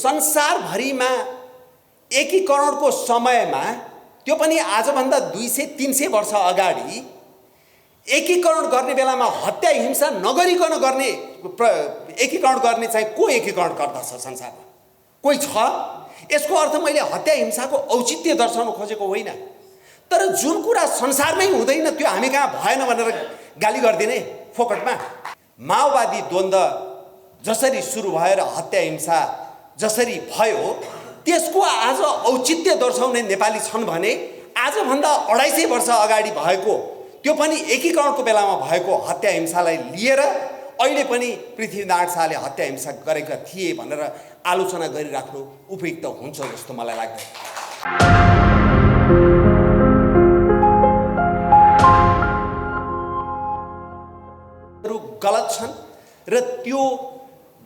संसारभरिमा एकीकरणको समयमा, त्यो पनि आजभन्दा 200-300 वर्ष अगाडि एकीकरण गर्ने बेलामा हत्या हिंसा नगरिकन गर्ने एकीकरण गर्ने चाहिँ को एकीकरण गर्दछ संसारमा? कोही छ? यसको अर्थ मैले हत्या हिंसाको औचित्य दर्शाउन खोजेको होइन, तर जुन कुरा संसारमै हुँदैन त्यो हामी कहाँ भएन भनेर गाली गरिदिने फोकटमा। माओवादी द्वन्द्व जसरी सुरु भयो र हत्या हिंसा जसरी भयो, त्यसको आज औचित्य दर्शाउने नेपाली छन् भने आजभन्दा 250 वर्ष अगाडि भएको, त्यो पनि एकीकरणको बेलामा भएको हत्या हिंसालाई लिएर अहिले पनि पृथ्वीनारायण शाहले हत्या हिंसा गरेका थिए भनेर आलोचना गरिराख्नु उपयुक्त हुन्छ जस्तो मलाई लाग्दैन। गलत छन् र त्यो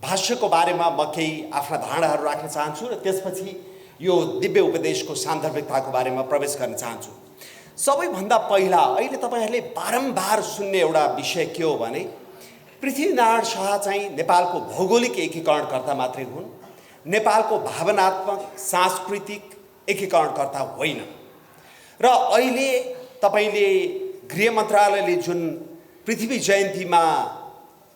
भाष्यको बारेमा म केही आफ्ना धारणाहरू राख्न चाहन्छु र त्यसपछि यो दिव्य उपदेशको सान्दर्भिकताको बारेमा प्रवेश गर्न चाहन्छु। सबैभन्दा पहिला अहिले तपाईहरूले बारम्बार सुन्ने एउटा विषय के हो भने पृथ्वीनारायण शाह चाहिँ नेपालको भौगोलिक एकीकरणकर्ता मात्रै हुन्, नेपालको भावनात्मक सांस्कृतिक एकीकरणकर्ता होइन। र अहिले तपाईले गृह मन्त्रालयले जुन पृथ्वी जयन्तीमा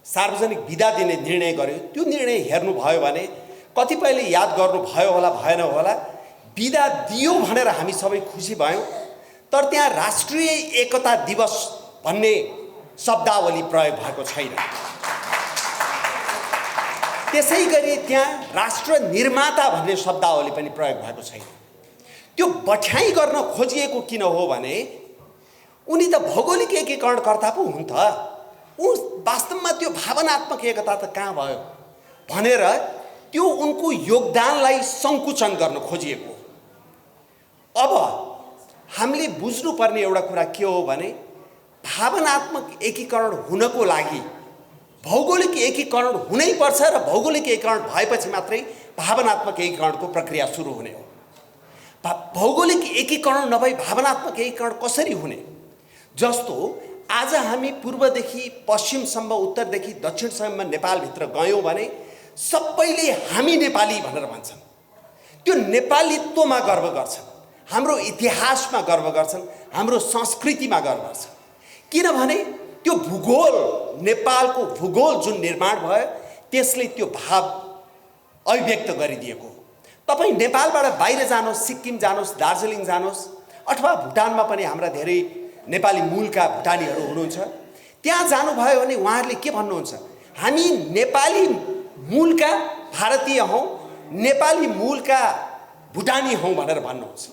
सार्वजनिक बिदा दिने निर्णय गर्यो, त्यो निर्णय हेर्नुभयो भने कतिपयले याद गर्नुभयो होला भएन होला, बिदा दियो भनेर हामी सबै खुसी भयौँ, तर त्यहाँ राष्ट्रिय एकता दिवस भन्ने शब्दावली प्रयोग भएको छैन। त्यसै गरी त्यहाँ राष्ट्र निर्माता भन्ने शब्दावली पनि प्रयोग भएको छैन। त्यो बठ्याइ गर्न खोजिएको किन हो भने उनी त भौगोलिक एकीकरणकर्ता पो हुन् त, वास्तवमा त्यो भावनात्मक एकता त कहाँ भयो भनेर त्यो उनको योगदानलाई सङ्कुचन गर्न खोजिएको। अब हामीले बुझ्नुपर्ने एउटा कुरा के हो भने भावनात्मक एकीकरण हुनको लागि भौगोलिक एकीकरण हुनैपर्छ र भौगोलिक एकीकरण भएपछि मात्रै भावनात्मक एकीकरणको प्रक्रिया सुरु हुने हो। भौगोलिक एकीकरण नभई भावनात्मक एकीकरण कसरी हुने? जस्तो आज हामी पूर्वदेखि पश्चिमसम्म, उत्तरदेखि दक्षिणसम्म नेपालभित्र गयौँ भने सबैले हामी नेपाली भनेर भन्छन्, त्यो नेपालीत्वमा गर्व गर्छन्, हाम्रो इतिहासमा गर्व गर्छन्, हाम्रो संस्कृतिमा गर्व गर्छन्। किनभने त्यो भूगोल, नेपालको भूगोल जुन निर्माण भयो त्यसले त्यो भाव अभिव्यक्त गरिदिएको हो। तपाईँ नेपालबाट बाहिर जानुहोस्, सिक्किम जानुहोस्, दार्जिलिङ जानुहोस्, अथवा भुटानमा पनि हाम्रा धेरै नेपाली मूलका भुटानीहरू हुनुहुन्छ, त्यहाँ जानुभयो भने उहाँहरूले के भन्नुहुन्छ? हामी नेपाली मूलका भारतीय हौँ, नेपाली मूलका भुटानी हौँ भनेर भन्नुहुन्छ।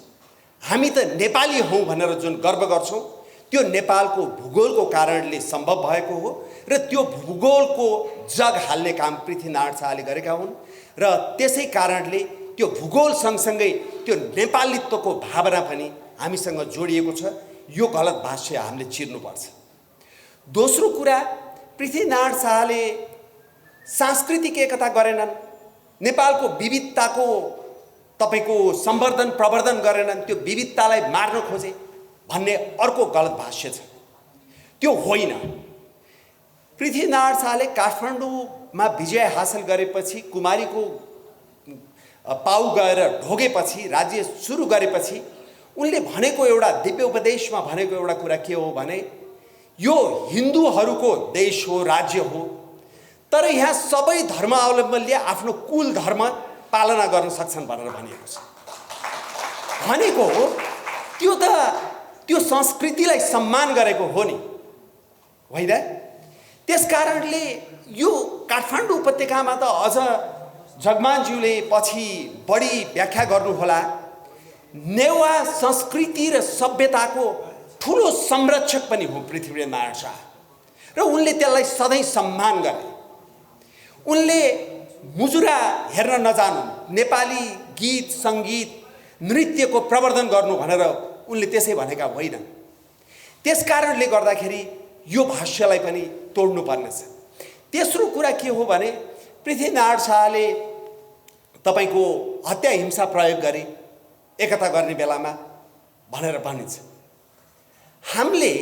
हामी त नेपाली हौँ भनेर जुन गर्व गर्छौँ त्यो नेपालको भूगोलको कारणले सम्भव भएको हो र त्यो भूगोलको जग हाल्ने काम पृथ्वीनारायण शाहले गरेका हुन् र त्यसै कारणले त्यो भूगोल सँगसँगै त्यो नेपालीत्वको भावना पनि हामीसँग जोडिएको छ। यो गलत भाष्य हामीले चिर्नुपर्छ। दोस्रो कुरा, पृथ्वीनारायण शाहले सांस्कृतिक एकता गरेनन्, नेपालको विविधताको तपाईको सम्वर्धन प्रवर्धन गरेनन्, त्यो विविधतालाई मार्न खोजे भन्ने अर्को गलत भाष्य छ। त्यो होइन। पृथ्वीनारायण शाहले काठमाडौँमा विजय हासिल गरेपछि, कुमारीको पाउ गएर ढोगेपछि, राज्य सुरु गरेपछि उनले भनेको एउटा दिव्य उपदेशमा भनेको एउटा कुरा के हो भने यो हिन्दूहरूको देश हो, राज्य हो, तर यहाँ सबै धर्मावलम्बीले आफ्नो कुल धर्म पालना गर्न सक्छन् भनेर भनिएको छ। भनेको त्यो त त्यो संस्कृतिलाई सम्मान गरेको हो नि, होइन? त्यसकारणले यो काठमाडौँ उपत्यकामा त अझ जगमानज्यूले पछि बढी व्याख्या गर्नुहोला, नेवा संस्कृति र सभ्यताको ठुलो संरक्षक पनि हो पृथ्वीनारायण शाह र उनले त्यसलाई सधैँ सम्मान गरे। उनले मुजुरा हेर्न नजानु, नेपाली गीत सङ्गीत नृत्यको प्रवर्धन गर्नु भनेर उनले त्यसै भनेका होइन। त्यसकारणले गर्दाखेरि यो भाष्यलाई पनि तोड्नु पर्नेछ। तेस्रो कुरा के हो भने पृथ्वीनारायण शाहले तपाईको हत्या हिंसा प्रयोग गरे एकता गर्ने बेलामा भनेर भनिन्छ। हामीले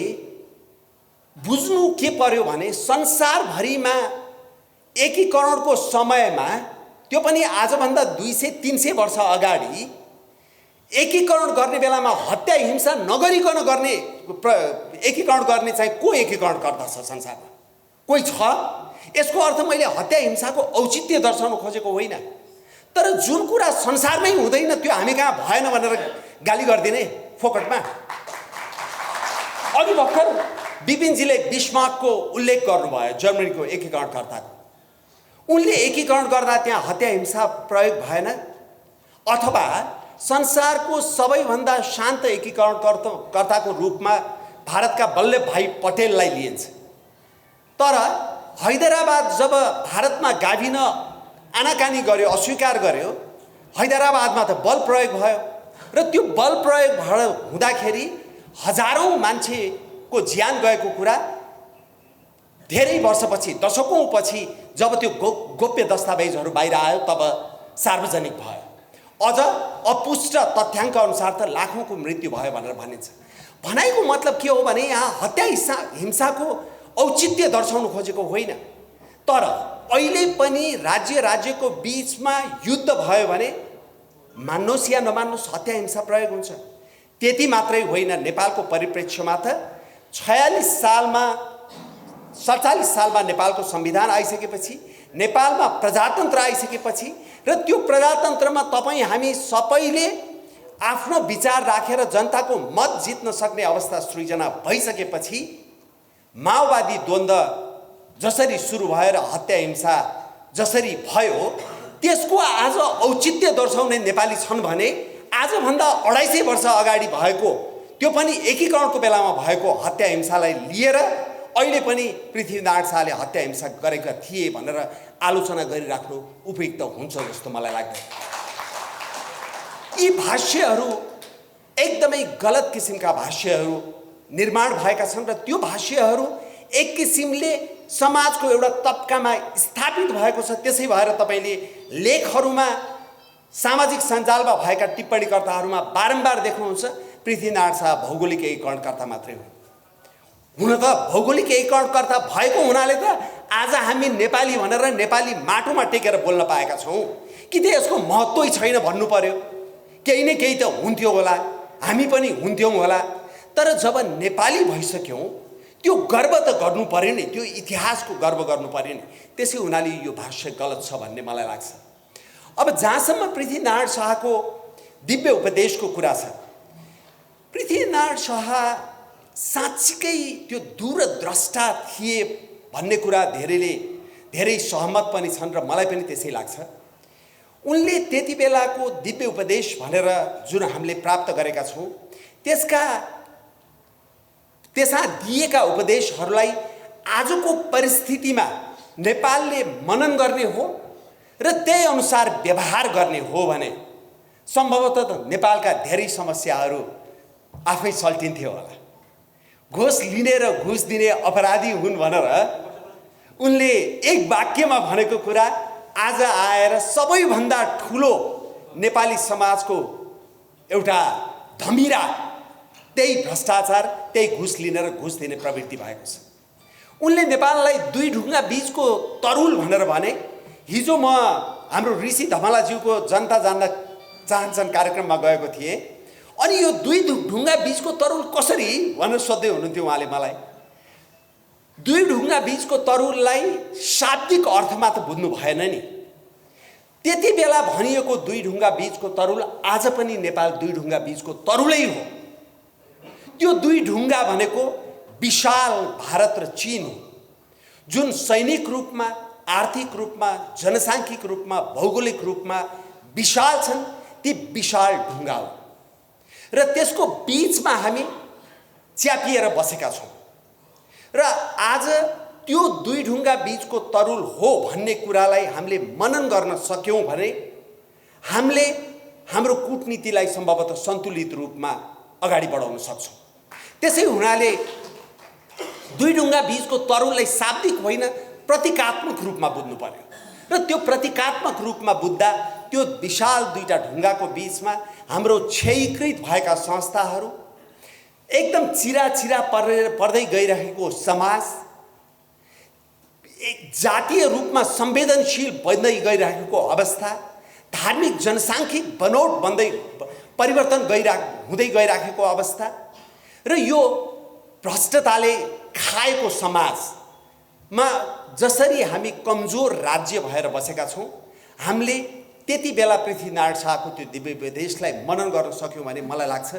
बुझ्नु के पर्यो भने संसारभरिमा एकीकरणको समयमा त्यो पनि आजभन्दा 200-300 वर्ष अगाडि एकीकरण गर्ने बेलामा हत्या हिंसा नगरिकन गर्ने एकीकरण गर्ने चाहिँ को एकीकरण गर्दछ संसारमा? कोही छ? यसको अर्थ मैले हत्या हिंसाको औचित्य दर्शाउन खोजेको होइन, तर जुन कुरा संसारमै हुँदैन त्यो हामी कहाँ भएन भनेर गाली गरिदिने फोकटमा। अघि भर्खर बिपिनजीले बिस्मार्कको उल्लेख गर्नुभयो, जर्मनीको एकीकरणकर्ताको। उनले एकीकरण गर्दा त्यहाँ हत्या हिंसा प्रयोग भएन, अथवा संसारको सबैभन्दा शान्त एकीकरणकर्ताको रूपमा भारतका वल्लभ भाइ पटेललाई लिइन्छ। तर हैदराबाद जब भारतमा गाभिन आनाकानी गर्यो, अस्वीकार गर्यो, हैदराबादमा त बल प्रयोग भयो र त्यो बल प्रयोग हुँदाखेरि हजारौं मान्छेको ज्यान गएको कुरा धेरै वर्षपछि, दशकौंपछि जब त्यो गोप्य दस्तावेजहरू बाहिर आयो तब सार्वजनिक भयो। अझ अपुष्ट तथ्याङ्क अनुसार त लाखौंको मृत्यु भयो भनेर भनिन्छ। भनाइको मतलब के हो भने यहाँ हत्या हिंसाको औचित्य दर्शाउन खोजेको होइन, तर अहिले पनि राज्य राज्यको बीचमा युद्ध भयो भने मान्नुहोस् या नमान्नुहोस् हत्या हिंसा प्रयोग हुन्छ। त्यति मात्रै होइन, नेपालको परिप्रेक्ष्यमा त 47 सालमा नेपालको संविधान आइसकेपछि, नेपालमा प्रजातन्त्र आइसकेपछि र त्यो प्रजातन्त्रमा हामी सबैले आफ्नो विचार राखेर जनताको मत जित्न सक्ने अवस्था सृजना भइसकेपछि माओवादी द्वन्द्व जसरी सुरु भएर हत्या हिंसा जसरी भयो त्यसको आज औचित्य दर्शाउने नेपाली छन् भने आजभन्दा 250 वर्ष अगाडि भएको, त्यो पनि एकीकरणको बेलामा भएको हत्या हिंसालाई लिएर अहिले पनि पृथ्वीनारायण शाहले हत्या हिंसा गरेका थिए भनेर आलोचना गरिराख्नु उपयुक्त हुन्छ जस्तो मलाई लाग्दैन। यी भाष्यहरू एकदमै गलत किसिमका भाष्यहरू निर्माण भएका छन् र त्यो भाष्यहरू एक किसिमले समाजको एउटा तबकामा स्थापित भएको छ। त्यसै भएर तपाईले लेखहरूमा, सामाजिक सञ्जालमा भएका टिप्पणीकर्ताहरूमा बारम्बार देख्नुहुन्छ पृथ्वीनारायण शाह भौगोलिक एकीकरणकर्ता मात्रै हुन्। हुन त भौगोलिक एकीकरणकर्ता भएको हुनाले त आज हामी नेपाली भनेर नेपाली माटोमा टेकेर बोल्न पाएका छौँ। कि त यसको महत्त्वै छैन भन्नु पर्यो? केही न केही त हुन्थ्यो होला, हामी पनि हुन्थ्यौँ होला, तर जब नेपाली भइसक्यौँ त्यो गर्व त गर्नु पर्यो नि, त्यो इतिहासको गर्व गर्नु पर्यो नि। त्यसै हुनाले यो भाष्य गलत छ भन्ने मलाई लाग्छ। अब जहाँसम्म पृथ्वीनारायण शाहको दिव्य उपदेशको कुरा छ, पृथ्वीनारायण शाह साँच्चीकै त्यो दूरद्रष्टा थिए भन्ने कुरा धेरै सहमत पनि छन् र मलाई पनि त्यसै लाग्छ। उनले त्यति बेलाको दिव्य उपदेश भनेर जुन हामीले प्राप्त गरेका छौँ त्यसमा दिएका उपदेशहरूलाई आजको परिस्थितिमा नेपालले मनन गर्ने हो र त्यही अनुसार व्यवहार गर्ने हो भने सम्भवतः नेपालका धेरै समस्याहरू आफै सल्टिन्थ्यो होला। घुस लिने र घुस दिने अपराधी हुन् भनेर उनले एक वाक्यमा भनेको कुरा आज आएर सबैभन्दा ठुलो नेपाली समाजको एउटा धमिरा त्यही भ्रष्टाचार, त्यही घुस लिने र घुस दिने प्रवृत्ति भएको छ। उनले नेपाललाई दुई ढुङ्गा बीचको तरुल भनेर भने। हिजो म हाम्रो ऋषि धमलाज्यूको जनता जान्न चाहन्छन् कार्यक्रममा गएको थिएँ, अनि यो दुई ढुङ्गा बीचको तरुल कसरी भनेर सोध्दै हुनुहुन्थ्यो उहाँले मलाई। दुई ढुङ्गा बीचको तरुललाई शाब्दिक अर्थमा त बुझ्नु भएन नि। त्यति बेला भनिएको दुई ढुङ्गा बीचको तरुल आज पनि नेपाल दुई ढुङ्गा बीचको तरुलै हो। त्यो दुई ढुङ्गा भनेको विशाल भारत र चीन हो, जुन सैनिक रूपमा, आर्थिक रूपमा, जनसाङ्ख्यिक रूपमा, भौगोलिक रूपमा विशाल छन्। ती विशाल ढुङ्गा हो र त्यसको बीचमा हामी च्यापिएर बसेका छौँ र आज त्यो दुई ढुङ्गा बीचको तरुल हो भन्ने कुरालाई हामीले मनन गर्न सक्यौँ भने हामीले हाम्रो कूटनीतिलाई सम्भवतः सन्तुलित रूपमा अगाडि बढाउन सक्छौँ। त्यसै हुनाले दुई ढुङ्गा बीचको तरुललाई शाब्दिक होइन प्रतीकात्मक रूपमा बुझ्नु पर्यो र त्यो प्रतीकात्मक रूपमा बुझ्दा त्यो विशाल दुईटा ढुङ्गाको बीचमा हाम्रो क्षयीकृत भएका संस्थाहरू, एकदम चिरा पर्दै गइरहेको समाज, जातीय रूपमा संवेदनशील बन्दै गइरहेको अवस्था, धार्मिक जनसाङ्ख्यिक बनोट बन्दै परिवर्तन हुँदै गइरहेको अवस्था र यो भ्रष्टताले खाएको समाजमा जसरी हामी कमजोर राज्य भएर बसेका छौँ, हामीले त्यति बेला पृथ्वीनारायण शाहको त्यो दिव्य उपदेशलाई मनन गर्न सक्यौँ भने मलाई लाग्छ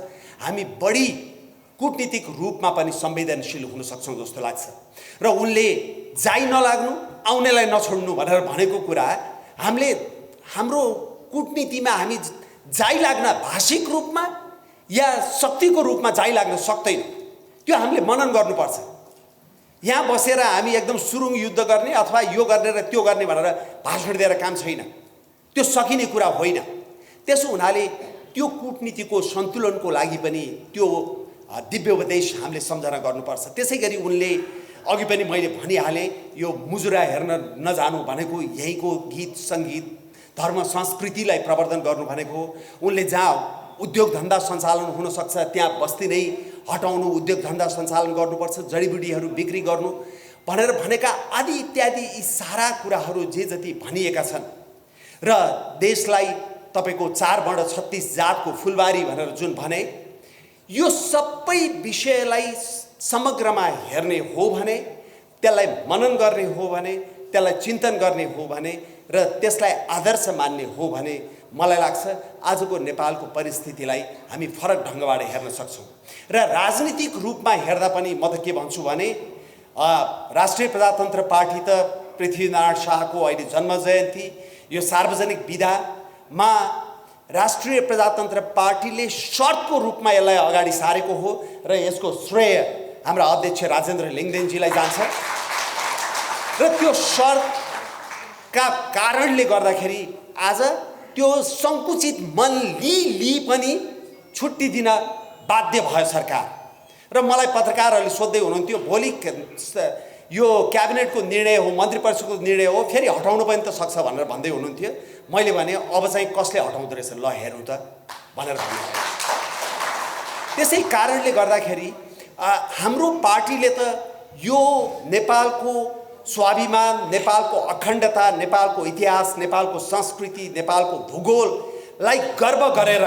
हामी बढी कूटनीतिक रूपमा पनि संवेदनशील हुन सक्छौँ जस्तो लाग्छ। र उनले जाइ नलाग्नु, आउनेलाई नछोड्नु भनेर भनेको कुरा हामीले हाम्रो कूटनीतिमा हामी जाइ लाग्न भाषिक रूपमा या शक्तिको रूपमा जाइ लाग्न सक्दैन। त्यो हामीले मनन गर्नुपर्छ। यहाँ बसेर हामी एकदम सुरुङ युद्ध गर्ने अथवा यो गर्ने र त्यो गर्ने भनेर भाषण दिएर काम छैन, त्यो सकिने कुरा होइन। त्यसो हुनाले त्यो कूटनीतिको सन्तुलनको लागि पनि त्यो दिव्य उपदेश हामीले सम्झना गर्नुपर्छ। त्यसै गरी उनले अघि पनि मैले भनिहालेँ, यो मुजुरा हेर्न नजानु भनेको यहीँको गीत सङ्गीत धर्म संस्कृतिलाई प्रवर्धन गर्नु भनेको, उनले जहाँ उद्योग धन्दा सञ्चालन हुन सक्छ त्यहाँ बस्ती नै हटाउनु, उद्योग धन्दा सञ्चालन गर्नुपर्छ, जडीबुटीहरू बिक्री गर्नु भनेर भनेका आदि इत्यादि यी सारा कुराहरू जे जति भनिएका छन् र देशलाई तपाईँको 4 वर्ण 36 जातको फुलबारी भनेर जुन भने, यो सबै विषयलाई समग्रमा हेर्ने हो भने, त्यसलाई मनन गर्ने हो भने, त्यसलाई चिन्तन गर्ने हो भने र त्यसलाई आदर्श मान्ने हो भने मलाई लाग्छ आजको नेपालको परिस्थितिलाई हामी फरक ढङ्गबाट हेर्न सक्छौँ। र राजनीतिक रूपमा हेर्दा पनि म त के भन्छु भने राष्ट्रिय प्रजातन्त्र पार्टी त पृथ्वीनारायण शाहको अहिले जन्म जयन्ती, यो सार्वजनिक विधामा राष्ट्रिय प्रजातन्त्र पार्टीले शर्तको रूपमा यसलाई अगाडि सारेको हो र यसको श्रेय हाम्रा अध्यक्ष राजेन्द्र लिङ्गदेनजीलाई जान्छ। र त्यो शर्तका कारणले गर्दाखेरि आज त्यो सङ्कुचित मन लिई पनि छुट्टी दिन बाध्य भयो सरकार। र मलाई पत्रकारहरूले सोध्दै हुनुहुन्थ्यो, भोलि यो क्याबिनेटको निर्णय हो, मन्त्री परिषदको निर्णय हो, फेरि हटाउनु पनि त सक्छ भनेर भन्दै हुनुहुन्थ्यो। मैले भने अब चाहिँ कसले हटाउँदो रहेछ, ल हेरौँ त भनेर भने। त्यसै कारणले गर्दाखेरि हाम्रो पार्टीले त यो नेपालको स्वाभिमान, नेपालको अखण्डता, नेपालको इतिहास, नेपालको संस्कृति, नेपालको भूगोललाई गर्व गरेर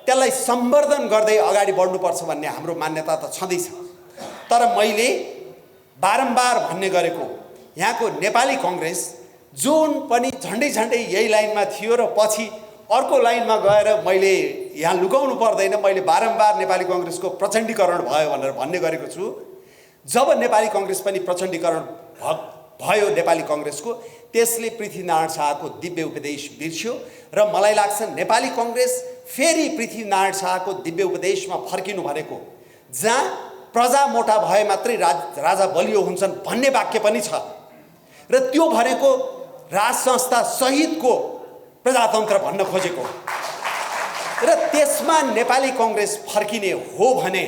त्यसलाई सम्वर्धन गर्दै अगाडि बढ्नुपर्छ भन्ने हाम्रो मान्यता त छँदैछ। तर मैले बारम्बार भन्ने गरेको, यहाँको नेपाली कङ्ग्रेस जुन पनि झन्डै झन्डै यही लाइनमा थियो र पछि अर्को लाइनमा गएर मैले यहाँ लुकाउनु पर्दैन, मैले बारम्बार नेपाली कङ्ग्रेसको प्रचण्डीकरण भयो भनेर भन्ने गरेको छु। जब नेपाली कङ्ग्रेस पनि प्रचण्डीकरण भयो नेपाली कङ्ग्रेसको, त्यसले पृथ्वीनारायण शाहको दिव्य उपदेश बिर्स्यो र मलाई लाग्छ नेपाली कङ्ग्रेस फेरि पृथ्वीनारायण शाहको दिव्य उपदेशमा फर्किनु भनेको, जहाँ प्रजा मोटा भए मात्रै राजा बलियो हुन्छन् भन्ने वाक्य पनि छ र त्यो भनेको राज संस्था सहितको प्रजातन्त्र भन्न खोजेको र त्यसमा नेपाली कङ्ग्रेस फर्किने हो भने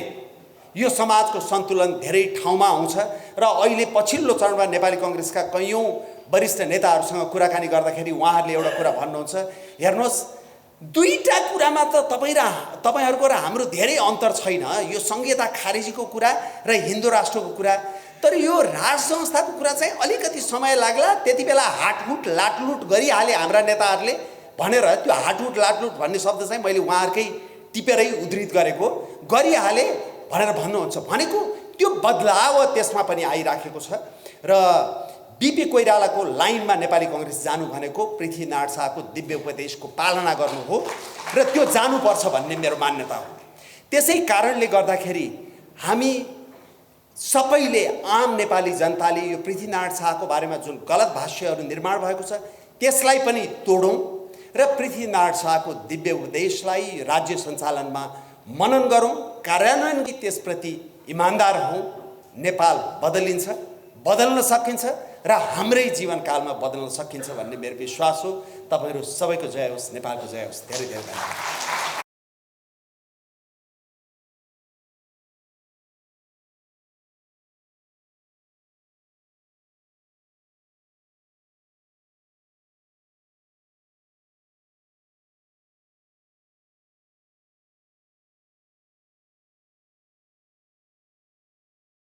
यो समाजको सन्तुलन धेरै ठाउँमा आउँछ। र अहिले पछिल्लो चरणमा नेपाली कङ्ग्रेसका कैयौँ वरिष्ठ नेताहरूसँग कुराकानी गर्दाखेरि उहाँहरूले एउटा कुरा भन्नुहुन्छ, हेर्नुहोस् दुईटा कुरामा त तपाईँहरूको र हाम्रो धेरै अन्तर छैन, यो संहिता खारेजीको कुरा र हिन्दू राष्ट्रको कुरा, तर यो राज संस्थाको कुरा चाहिँ अलिकति समय लाग्ला, त्यति बेला हाटहुट लाटलुट गरिहाले हाम्रा नेताहरूले भनेर, त्यो हाटहुट लाटलुट भन्ने शब्द चाहिँ मैले उहाँहरूकै टिपेरै उद्धृत गरेको, गरिहाले भनेर भन्नुहुन्छ भनेको त्यो बदलाव त्यसमा पनि आइराखेको छ। र बिपी कोइरालाको लाइनमा नेपाली कङ्ग्रेस जानु भनेको पृथ्वीनारायण शाहको दिव्य उपदेशको पालना गर्नु हो र त्यो जानुपर्छ भन्ने मेरो मान्यता हो। त्यसै कारणले गर्दाखेरि हामी सबैले, आम नेपाली जनताले यो पृथ्वीनारायण शाहको बारेमा जुन गलत भाष्यहरू निर्माण भएको छ त्यसलाई पनि तोडौँ र पृथ्वीनारायण शाहको दिव्य उपदेशलाई राज्य सञ्चालनमा मनन गरौँ, कार्यान्वयन त्यसप्रति इमान्दार हौँ। नेपाल बदलिन्छ, बदल्न सकिन्छ र हाम्रै जीवनकालमा बदल्न सकिन्छ भन्ने मेरो विश्वास हो। तपाईहरू सबैको जय होस्, नेपालको जय होस्। धेरै धेरै धन्यवाद।